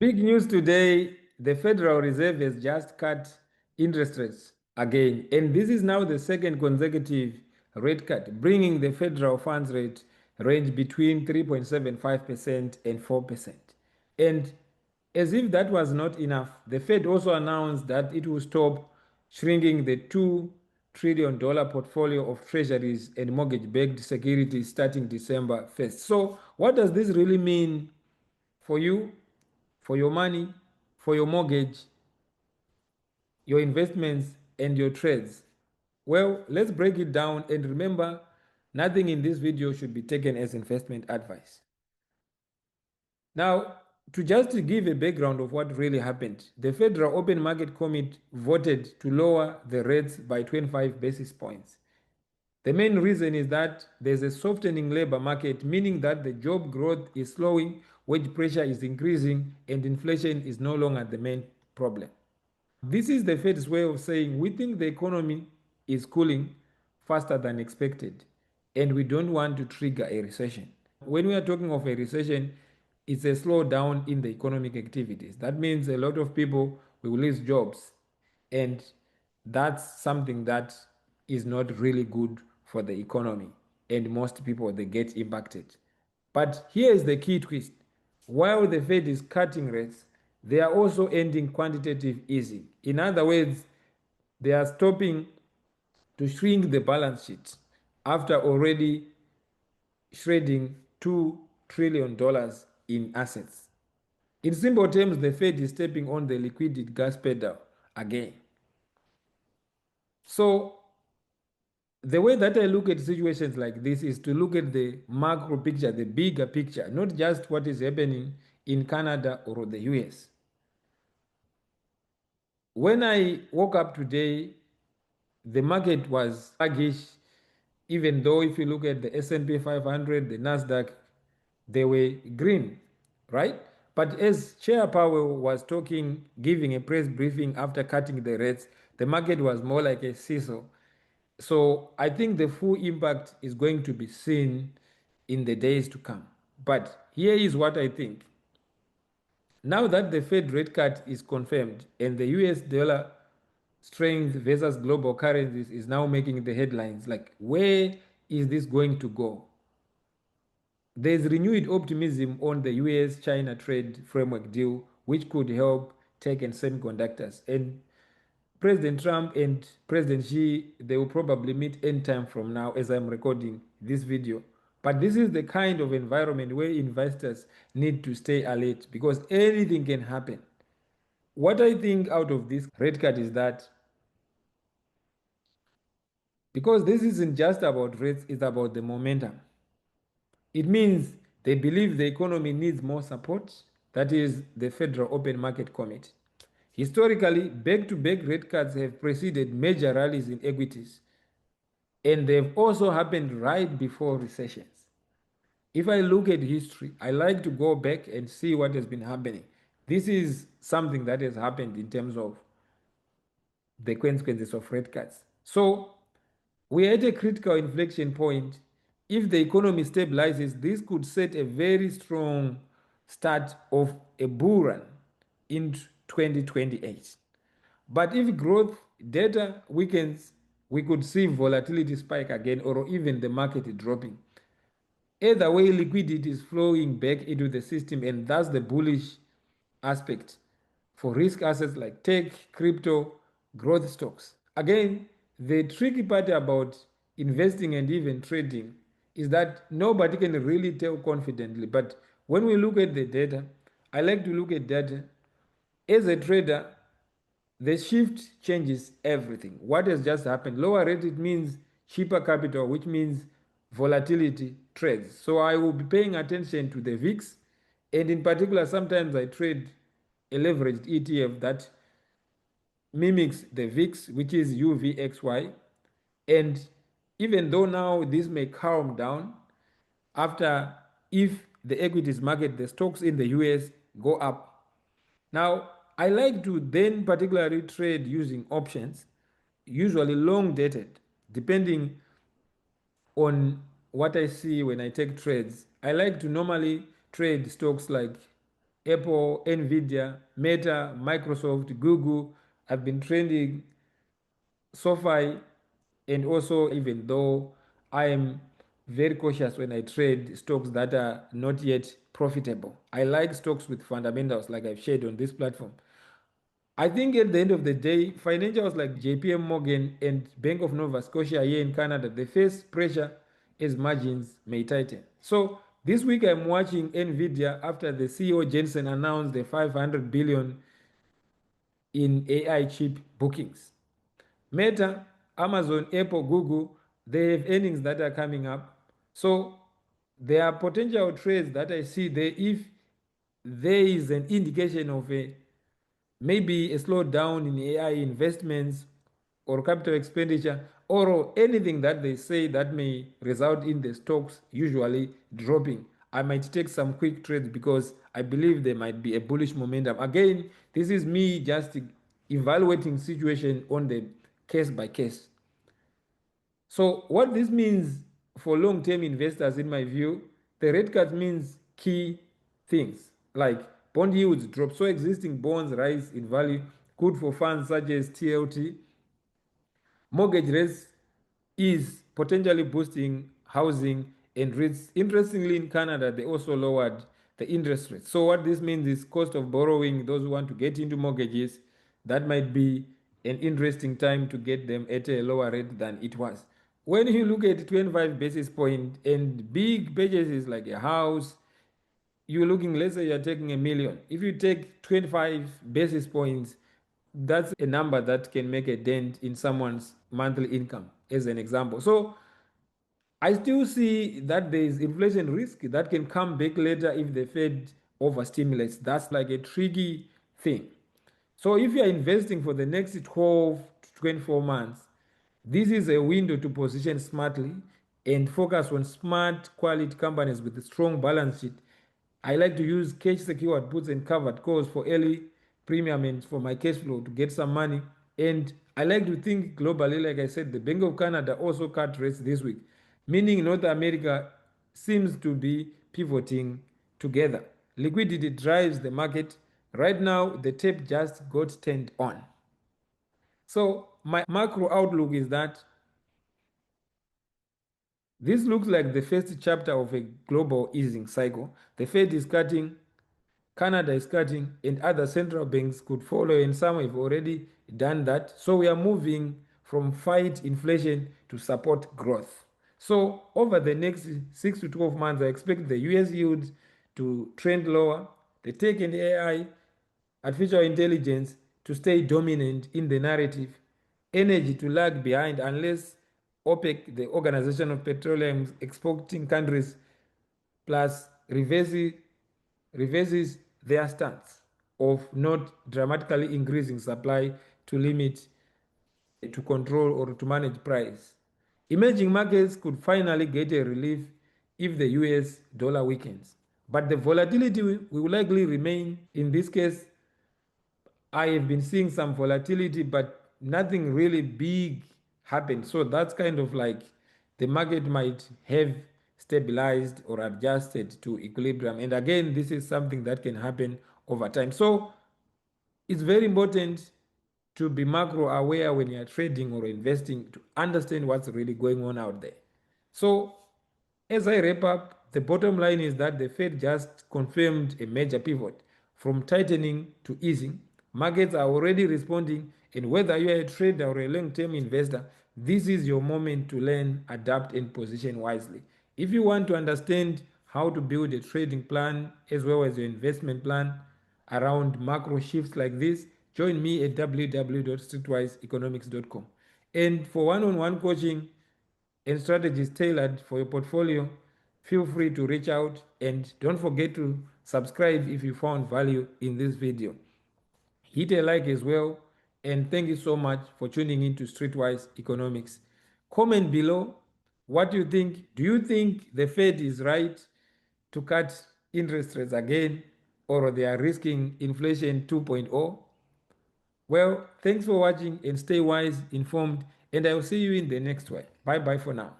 Big news today, the Federal Reserve has just cut interest rates again. And this is now the second consecutive rate cut, bringing the federal funds rate range between 3.75% and 4%. And as if that was not enough, the Fed also announced that it will stop shrinking the $2 trillion portfolio of treasuries and mortgage-backed securities starting December 1st. So what does this really mean for you, for your money, for your mortgage, your investments, and your trades? Well, let's break it down, and remember, nothing in this video should be taken as investment advice. Now, to just give a background of what really happened, the Federal Open Market Committee voted to lower the rates by 25 basis points. The main reason is that there's a softening labor market, meaning that the job growth is slowing, wage pressure is increasing, and inflation is no longer the main problem. This is the Fed's way of saying we think the economy is cooling faster than expected, and we don't want to trigger a recession. When we are talking of a recession, it's a slowdown in the economic activities. That means a lot of people will lose jobs, and that's something that is not really good for the economy, and most people, they get impacted. But here is the key twist. While the Fed is cutting rates, they are also ending quantitative easing. In other words, they are stopping to shrink the balance sheet after already shredding $2 trillion in assets. In simple terms, the Fed is stepping on the liquidity gas pedal again. So the way that I look at situations like this is to look at the macro picture, the bigger picture, not just what is happening in Canada or the US. When I woke up today, the market was sluggish, even though if you look at the S&P 500, the Nasdaq, they were green, right? But as Chair Powell was talking, giving a press briefing after cutting the rates, the market was more like a seesaw. So I think the full impact is going to be seen in the days to come. But here is what I think. Now that the Fed rate cut is confirmed and the US dollar strength versus global currencies is now making the headlines, like where is this going to go? There's renewed optimism on the US-China trade framework deal, which could help tech and semiconductors. And President Trump and President Xi, they will probably meet anytime from now as I'm recording this video. But this is the kind of environment where investors need to stay alert because anything can happen. What I think out of this rate cut is that because this isn't just about rates, it's about the momentum. It means they believe the economy needs more support. That is the Federal Open Market Committee. Historically, back-to-back rate cuts have preceded major rallies in equities, and they've also happened right before recessions. If I look at history, I like to go back and see what has been happening. This is something that has happened in terms of the consequences of rate cuts. So we are at a critical inflection point. If the economy stabilizes, this could set a very strong start of a bull run in 2028. But if growth data weakens, we could see volatility spike again or even the market dropping. Either way, liquidity is flowing back into the system, and that's the bullish aspect for risk assets like tech, crypto, growth stocks. Again, the tricky part about investing and even trading is that nobody can really tell confidently. But when we look at the data, I like to look at data. As a trader, the shift changes everything. What has just happened? Lower rate, it means cheaper capital, which means volatility trades. So I will be paying attention to the VIX. And in particular, sometimes I trade a leveraged ETF that mimics the VIX, which is UVXY. And even though now this may calm down after if the equities market, the stocks in the US go up. Now, I like to then particularly trade using options, usually long dated, depending on what I see when I take trades. I like to normally trade stocks like Apple, NVIDIA, Meta, Microsoft, Google have been trending so far, and also even though I am very cautious when I trade stocks that are not yet profitable. I like stocks with fundamentals like I've shared on this platform. I think at the end of the day, financials like JPM Morgan and Bank of Nova Scotia here in Canada, they face pressure as margins may tighten. So this week I'm watching NVIDIA after the CEO Jensen announced the 500 billion in AI chip bookings. Meta, Amazon, Apple, Google, they have earnings that are coming up. So there are potential trades that I see there if there is an indication of a maybe a slowdown in AI investments or capital expenditure or anything that they say that may result in the stocks usually dropping. I might take some quick trades because I believe there might be a bullish momentum. Again, this is me just evaluating situation on the case by case. So what this means for long-term investors, in my view, the rate cut means key things like bond yields drop, so existing bonds rise in value, good for funds such as TLT. Mortgage rates is potentially boosting housing and rates. Interestingly, in Canada, they also lowered the interest rates. So what this means is cost of borrowing, those who want to get into mortgages, that might be an interesting time to get them at a lower rate than it was. When you look at 25 basis point and big purchases like a house, you're looking, let's say you're taking a million. If you take 25 basis points, that's a number that can make a dent in someone's monthly income, as an example. So I still see that there is inflation risk that can come back later if the Fed overstimulates. That's like a tricky thing. So if you are investing for the next 12 to 24 months, this is a window to position smartly and focus on smart quality companies with a strong balance sheet. I like to use cash secured puts and covered calls for early premium and for my cash flow to get some money. And I like to think globally. Like I said, the Bank of Canada also cut rates this week, meaning North America seems to be pivoting together. Liquidity drives the market. Right now, the tape just got turned on. So my macro outlook is that this looks like the first chapter of a global easing cycle. The Fed is cutting, Canada is cutting, and other central banks could follow, and some have already done that. So we are moving from fight inflation to support growth. So over the next 6 to 12 months, I expect the US yields to trend lower, the tech and AI, artificial intelligence to stay dominant in the narrative, energy to lag behind unless OPEC, the Organization of Petroleum Exporting Countries, plus reverses their stance of not dramatically increasing supply to limit, to control, or to manage price. Emerging markets could finally get a relief if the US dollar weakens. But the volatility will likely remain. In this case, I have been seeing some volatility, but nothing really big happened. So that's kind of like the market might have stabilized or adjusted to equilibrium. And again, this is something that can happen over time. So it's very important to be macro aware when you're trading or investing to understand what's really going on out there. So as I wrap up, the bottom line is that the Fed just confirmed a major pivot from tightening to easing. Markets are already responding, and whether you are a trader or a long-term investor, this is your moment to learn, adapt, and position wisely. If you want to understand how to build a trading plan as well as your investment plan around macro shifts like this, join me at www.streetwiseeconomics.com. And for one-on-one coaching and strategies tailored for your portfolio, feel free to reach out, and don't forget to subscribe if you found value in this video. Hit a like as well, and thank you so much for tuning into Streetwise Economics. Comment below what you think. Do you think the Fed is right to cut interest rates again, or they are risking inflation 2.0? Well, thanks for watching, and stay wise, informed, and I will see you in the next one. Bye bye for now.